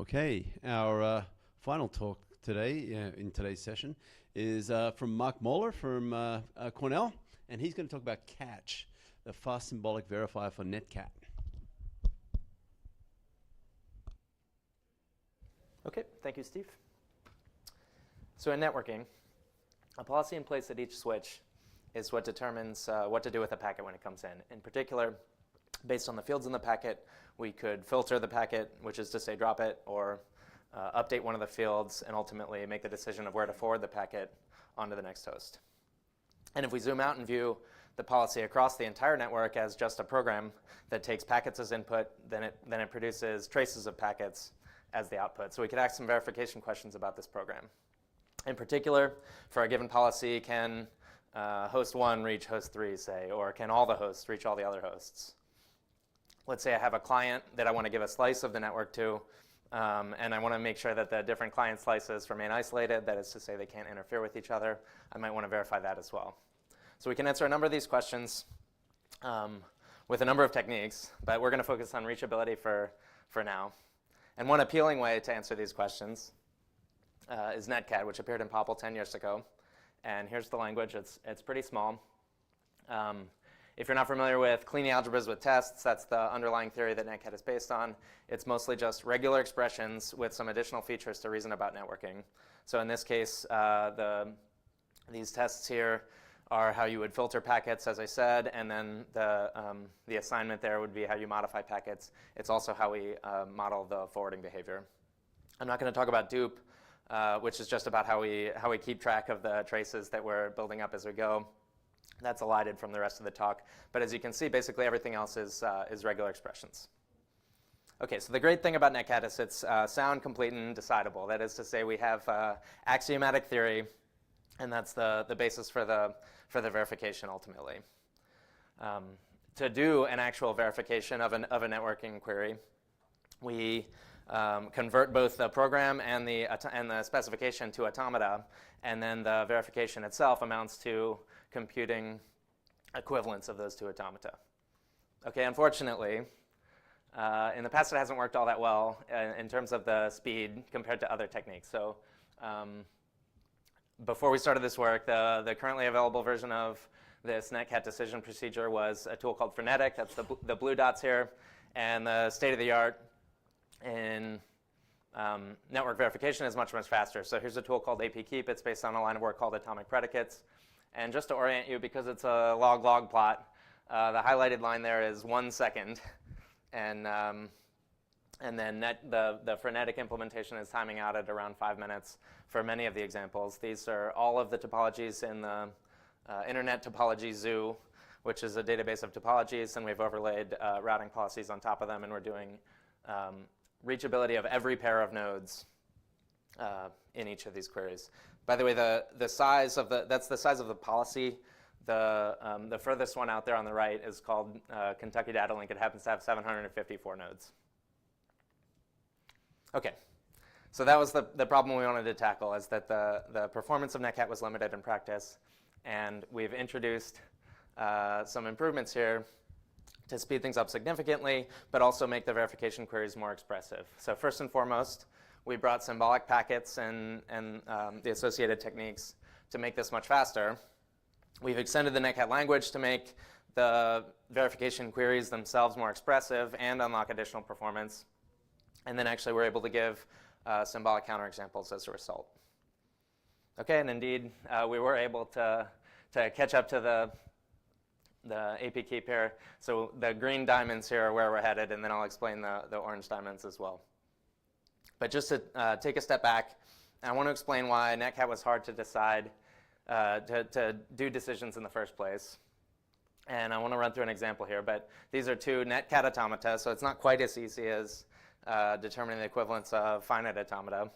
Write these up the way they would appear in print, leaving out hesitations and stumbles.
Okay, our final talk today in today's session is from Mark Moeller from Cornell, and he's going to talk about KATch, the fast symbolic verifier for NetKAT. Okay, thank you, Steve. So in networking, a policy in place at each switch is what determines what to do with a packet when it comes in. In particular, based on the fields in the packet, we could filter the packet, which is to say drop it, or update one of the fields, and ultimately make the decision of where to forward the packet onto the next host. And if we zoom out and view the policy across the entire network as just a program that takes packets as input, then it produces traces of packets as the output. So we could ask some verification questions about this program. In particular, for a given policy, can host 1 reach host 3, say, or can all the hosts reach all the other hosts? Let's say I have a client that I want to give a slice of the network to, and I want to make sure that the different client slices remain isolated, that is to say they can't interfere with each other. I might want to verify that as well. So we can answer a number of these questions with a number of techniques, but we're going to focus on reachability for now. And one appealing way to answer these questions is NetKAT, which appeared in Popple 10 years ago. And here's the language. It's pretty small. If you're not familiar with cleaning algebras with tests, that's the underlying theory that NetKAT is based on. It's mostly just regular expressions with some additional features to reason about networking. So in this case, these tests here are how you would filter packets, as I said, and then the assignment there would be how you modify packets. It's also how we model the forwarding behavior. I'm not going to talk about dupe, which is just about how we keep track of the traces that we're building up as we go. That's elided from the rest of the talk. But as you can see, basically everything else is regular expressions. Okay, so the great thing about NetKAT is it's sound, complete, and decidable. That is to say, we have axiomatic theory, and that's the basis for the verification ultimately. To do an actual verification of a networking query, we convert both the program and the specification to automata, and then the verification itself amounts to computing equivalents of those two automata. Okay, unfortunately, in the past it hasn't worked all that well in terms of the speed compared to other techniques. So before we started this work, the currently available version of this NetKAT decision procedure was a tool called Frenetic. That's the blue dots here. And the state of the art in network verification is much, much faster. So here's a tool called APKeep. It's based on a line of work called atomic predicates. And just to orient you, because it's a log-log plot, the highlighted line there is 1 second. And then the frenetic implementation is timing out at around 5 minutes for many of the examples. These are all of the topologies in the Internet Topology Zoo, which is a database of topologies, and we've overlaid routing policies on top of them, and we're doing reachability of every pair of nodes in each of these queries. By the way, the size of that's the size of the policy. The furthest one out there on the right is called Kentucky Data Link. It happens to have 754 nodes. Okay, so that was the problem we wanted to tackle, is that the performance of NetKAT was limited in practice, and we've introduced some improvements here to speed things up significantly, but also make the verification queries more expressive. So first and foremost, we brought symbolic packets and the associated techniques to make this much faster. We've extended the NetKAT language to make the verification queries themselves more expressive and unlock additional performance. And then actually we're able to give symbolic counterexamples as a result. Okay, and indeed, we were able to catch up to the APKeep here. So the green diamonds here are where we're headed, and then I'll explain the orange diamonds as well. But just to take a step back, I want to explain why NetKAT was hard to decide to do decisions in the first place. And I want to run through an example here, but these are two NetKAT automata, so it's not quite as easy as determining the equivalence of finite automata.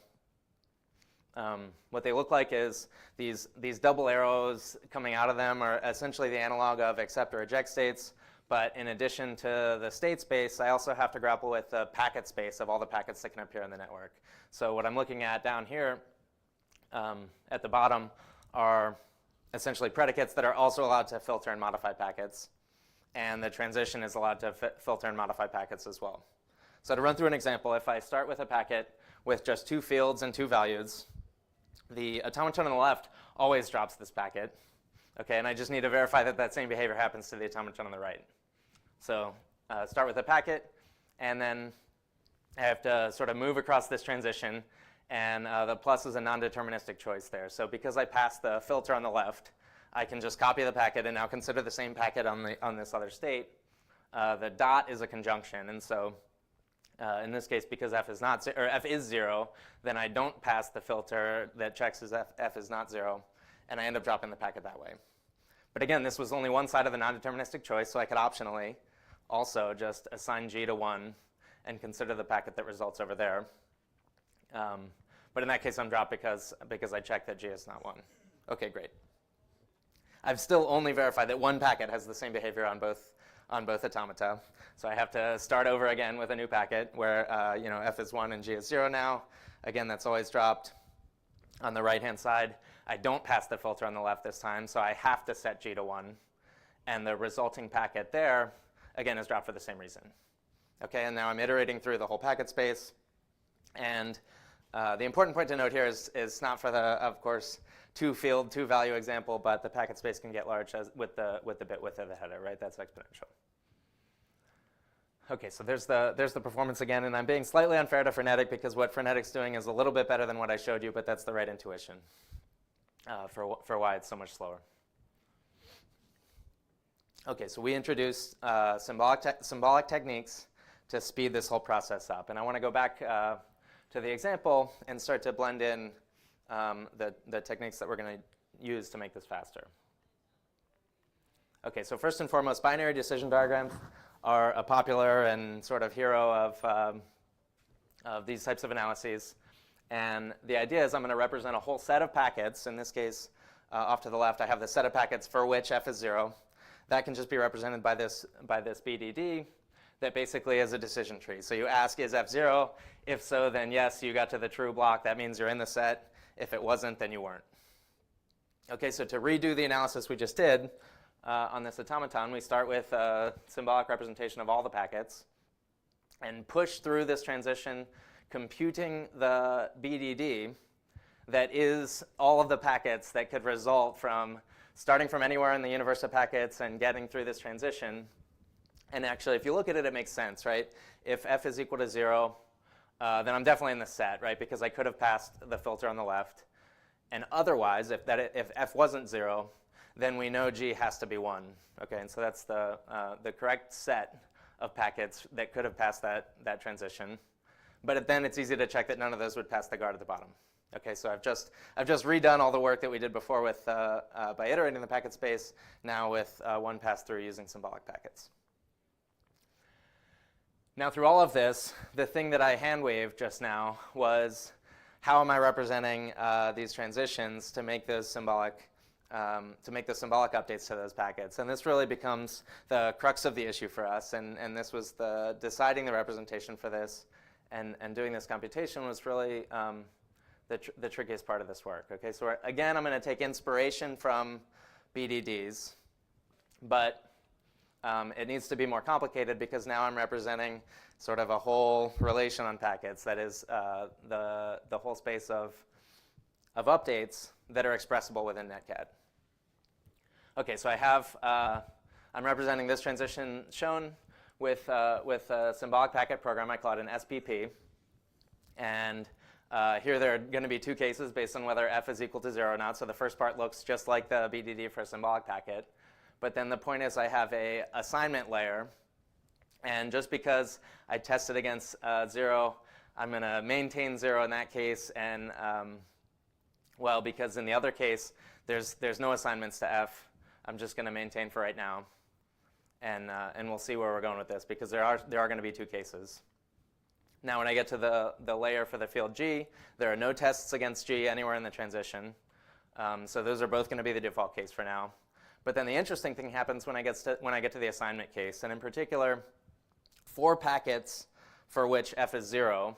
What they look like is these double arrows coming out of them are essentially the analog of accept or reject states. But in addition to the state space, I also have to grapple with the packet space of all the packets that can appear in the network. So what I'm looking at down here at the bottom are essentially predicates that are also allowed to filter and modify packets. And the transition is allowed to filter and modify packets as well. So to run through an example, if I start with a packet with just 2 fields and 2 values, the automaton on the left always drops this packet. Okay, and I just need to verify that that same behavior happens to the automaton on the right. So start with a packet, and then I have to sort of move across this transition, and the plus is a non-deterministic choice there. So because I passed the filter on the left, I can just copy the packet and now consider the same packet on this other state. The dot is a conjunction, and so in this case, because f is 0, then I don't pass the filter that checks as f is not 0, and I end up dropping the packet that way. But again, this was only one side of the non-deterministic choice, so I could optionally also just assign g to 1 and consider the packet that results over there. But in that case, I'm dropped because I checked that g is not 1. Okay, great. I've still only verified that one packet has the same behavior on both automata. So I have to start over again with a new packet where f is 1 and g is 0 now. Again, that's always dropped. On the right-hand side, I don't pass the filter on the left this time, so I have to set g to 1. And the resulting packet there, again, is dropped for the same reason. Okay, and now I'm iterating through the whole packet space. And the important point to note here is not for the, of course, 2-field, 2-value example, but the packet space can get large with the bit width of the header, right? That's exponential. Okay, so there's the performance again, and I'm being slightly unfair to frenetic because what frenetic's doing is a little bit better than what I showed you, but that's the right intuition for why it's so much slower. Okay, so we introduced symbolic techniques to speed this whole process up, and I want to go back to the example and start to blend in the techniques that we're going to use to make this faster. Okay, so first and foremost, binary decision diagrams are a popular and sort of hero of these types of analyses. And the idea is I'm going to represent a whole set of packets. In this case, off to the left, I have the set of packets for which f is 0. That can just be represented by this BDD that basically is a decision tree. So you ask, is f 0? If so, then yes, you got to the true block. That means you're in the set. If it wasn't, then you weren't. Okay, so to redo the analysis we just did on this automaton, we start with a symbolic representation of all the packets and push through this transition, computing the BDD that is all of the packets that could result from starting from anywhere in the universe of packets and getting through this transition. And actually, if you look at it, it makes sense, right? If f is equal to 0, then I'm definitely in the set, right? Because I could have passed the filter on the left. And otherwise, if f wasn't 0, then we know g has to be 1. Okay, and so that's the correct set of packets that could have passed that transition. But then it's easy to check that none of those would pass the guard at the bottom. Okay, so I've just redone all the work that we did before with by iterating the packet space, now with one pass through using symbolic packets. Now through all of this, the thing that I hand waved just now was how am I representing these transitions to make those symbolic updates to those packets. And this really becomes the crux of the issue for us. And this was deciding the representation for this and doing this computation was really the trickiest part of this work. Okay, so again, I'm going to take inspiration from BDDs, but it needs to be more complicated because now I'm representing sort of a whole relation on packets. That is the whole space of updates that are expressible within NetKAT. Okay, so I'm representing this transition shown with a symbolic packet program. I call it an SPP. And here there are going to be two cases based on whether f is equal to 0 or not. So the first part looks just like the BDD for a symbolic packet. But then the point is I have a assignment layer. And just because I tested against 0, I'm going to maintain 0 in that case. And well, because in the other case, there's no assignments to f. I'm just going to maintain for right now. And we'll see where we're going with this, because there are going to be two cases. Now, when I get to the layer for the field g, there are no tests against g anywhere in the transition. So those are both going to be the default case for now. But then the interesting thing happens when I get to the assignment case. And in particular, for packets for which f is 0,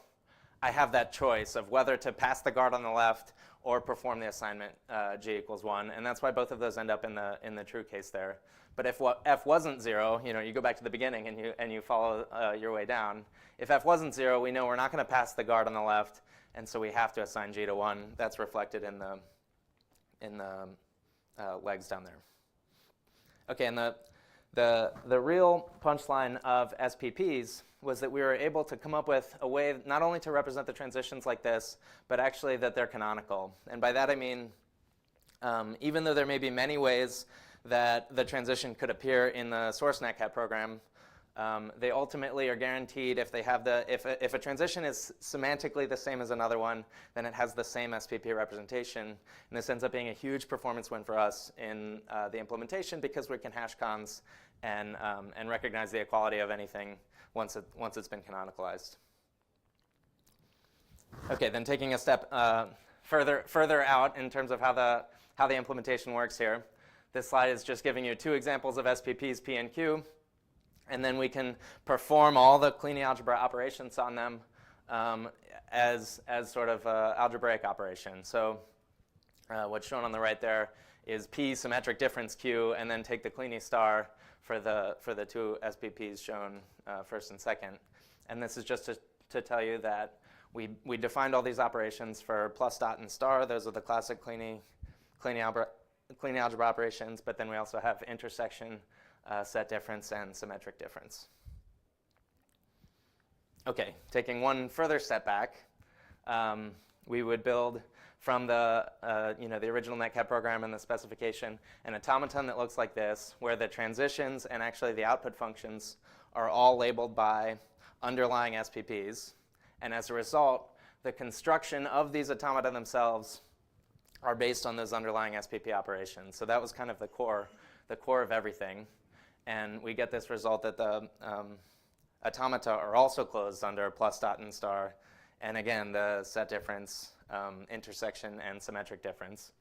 I have that choice of whether to pass the guard on the left or perform the assignment g equals 1, and that's why both of those end up in the true case there. But if f wasn't 0, you go back to the beginning and you follow your way down. If f wasn't 0, we know we're not going to pass the guard on the left, and so we have to assign g to 1. That's reflected in the legs down there. Okay, and the real punchline of SPPs was that we were able to come up with a way not only to represent the transitions like this, but actually that they're canonical. And by that I mean, even though there may be many ways that the transition could appear in the source NetKAT program, they ultimately are guaranteed if they have if a transition is semantically the same as another one, then it has the same SPP representation. And this ends up being a huge performance win for us in the implementation because we can hash cons and recognize the equality of anything once it's been canonicalized. Okay, then taking a step further out in terms of how the implementation works here. This slide is just giving you 2 examples of SPPs, P and Q. And then we can perform all the clean algebra operations on them as sort of algebraic operation. So what's shown on the right there is P symmetric difference Q, and then take the Kleene star for the 2 SPPs shown first and second. And this is just to tell you that we defined all these operations for plus dot and star. Those are the classic Kleene algebra operations. But then we also have intersection, set difference, and symmetric difference. Okay, taking one further step back, we would build from the original NetKAT program and the specification an automaton that looks like this, where the transitions and actually the output functions are all labeled by underlying SPPs. And as a result, the construction of these automata themselves are based on those underlying SPP operations. So that was kind of the core of everything. And we get this result that the automata are also closed under plus dot and star. And again, the set difference, intersection, and symmetric difference.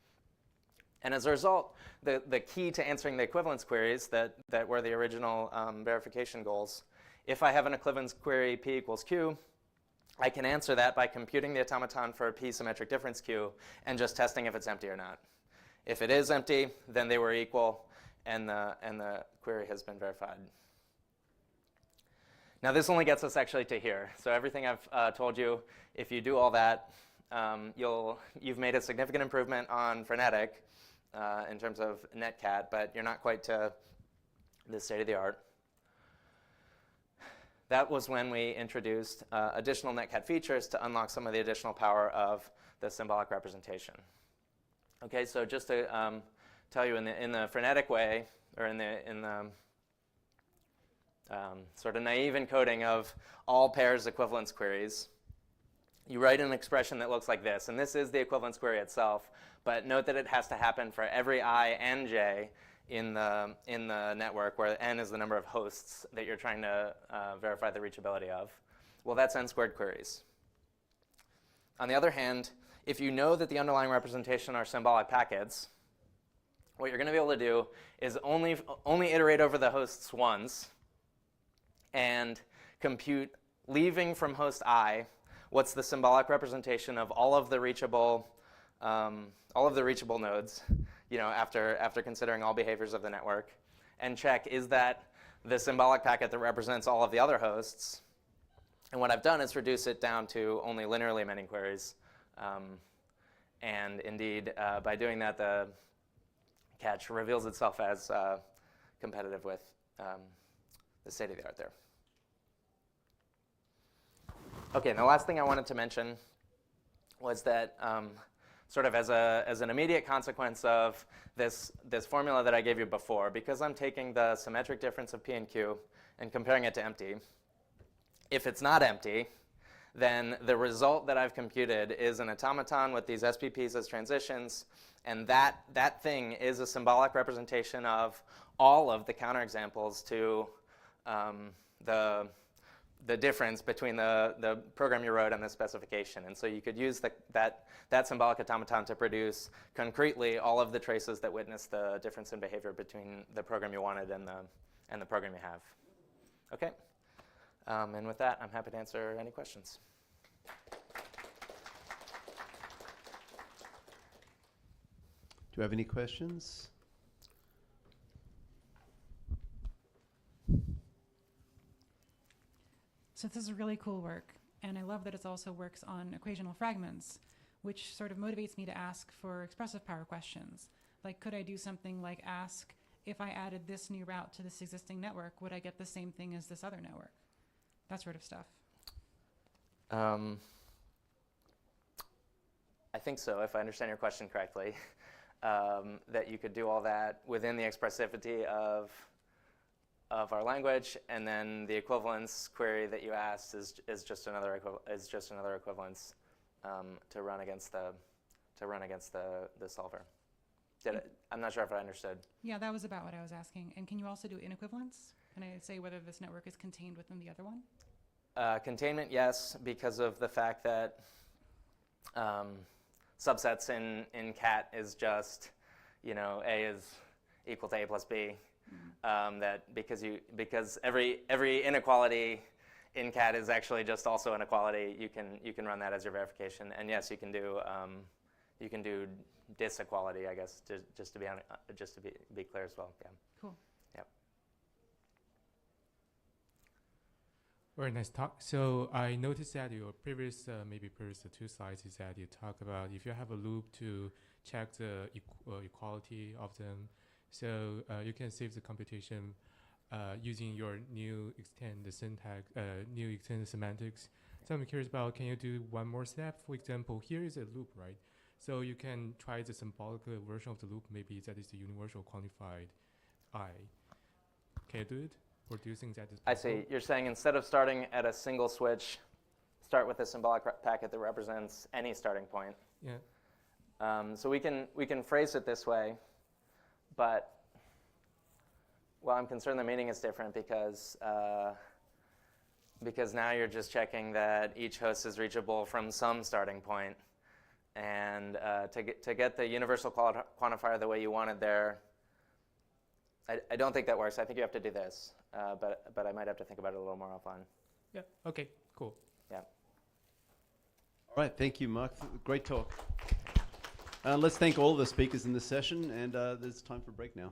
And as a result, the key to answering the equivalence queries that were the original verification goals, if I have an equivalence query P equals Q, I can answer that by computing the automaton for P symmetric difference Q and just testing if it's empty or not. If it is empty, then they were equal, and the query has been verified. Now this only gets us actually to here. So everything I've told you, if you do all that, you've made a significant improvement on frenetic in terms of NetKAT, but you're not quite to the state of the art. That was when we introduced additional NetKAT features to unlock some of the additional power of the symbolic representation. Okay, so just to tell you in the frenetic way, or in the sort of naive encoding of all pairs equivalence queries, you write an expression that looks like this, and this is the equivalence query itself. But note that it has to happen for every I and j in the network, where n is the number of hosts that you're trying to verify the reachability of. Well, that's n-squared queries. On the other hand, if you know that the underlying representation are symbolic packets, what you're going to be able to do is only iterate over the hosts once and compute, leaving from host I, what's the symbolic representation of all of the reachable nodes, after considering all behaviors of the network, and check, is that the symbolic packet that represents all of the other hosts? And what I've done is reduce it down to only linearly many queries. And indeed, by doing that, the KATch reveals itself as competitive with the state of the art there. Okay, and the last thing I wanted to mention was that sort of as an immediate consequence of this formula that I gave you before, because I'm taking the symmetric difference of P and Q and comparing it to empty, if it's not empty, then the result that I've computed is an automaton with these SPPs as transitions, and that thing is a symbolic representation of all of the counterexamples to the difference between the program you wrote and the specification. And so you could use that symbolic automaton to produce concretely all of the traces that witness the difference in behavior between the program you wanted and the program you have. Okay. And with that, I'm happy to answer any questions. we have any questions? So this is really cool work, and I love that it also works on equational fragments, which sort of motivates me to ask for expressive power questions. Like, could I do something like ask, if I added this new route to this existing network, would I get the same thing as this other network? That sort of stuff. I think so, if I understand your question correctly, that you could do all that within the expressivity of our language, and then the equivalence query that you asked is just another equivalence to run against the solver. I'm not sure if I understood. Yeah, that was about what I was asking. And can you also do inequivalence? Can I say whether this network is contained within the other one? Containment, yes, because of the fact that subsets in KAT is just, A is equal to A plus B. That because every inequality in KAT is actually just also an equality, you can run that as your verification. And yes, you can do disequality, I guess, just to be clear as well. Yeah. Cool. Yep. Very nice talk. So I noticed that your previous two slides is that you talk about if you have a loop to check the equality of them, so you can save the computation using your new extend the syntax, new extend the semantics. So I'm curious about, can you do one more step? For example, here is a loop, right? So you can try the symbolic version of the loop. Maybe that is the universal quantified I. Can you do it? Or do you think that is possible? I see. You're saying instead of starting at a single switch, start with a symbolic packet that represents any starting point. Yeah. So we can phrase it this way, but I'm concerned the meaning is different because now you're just checking that each host is reachable from some starting point. And to get the universal quantifier the way you wanted there, I don't think that works. I think you have to do this, but I might have to think about it a little more offline. Yeah. Okay. Cool. Yeah. All right, thank you, Mark. Great talk. Let's thank all the speakers in this session, and there's time for a break now.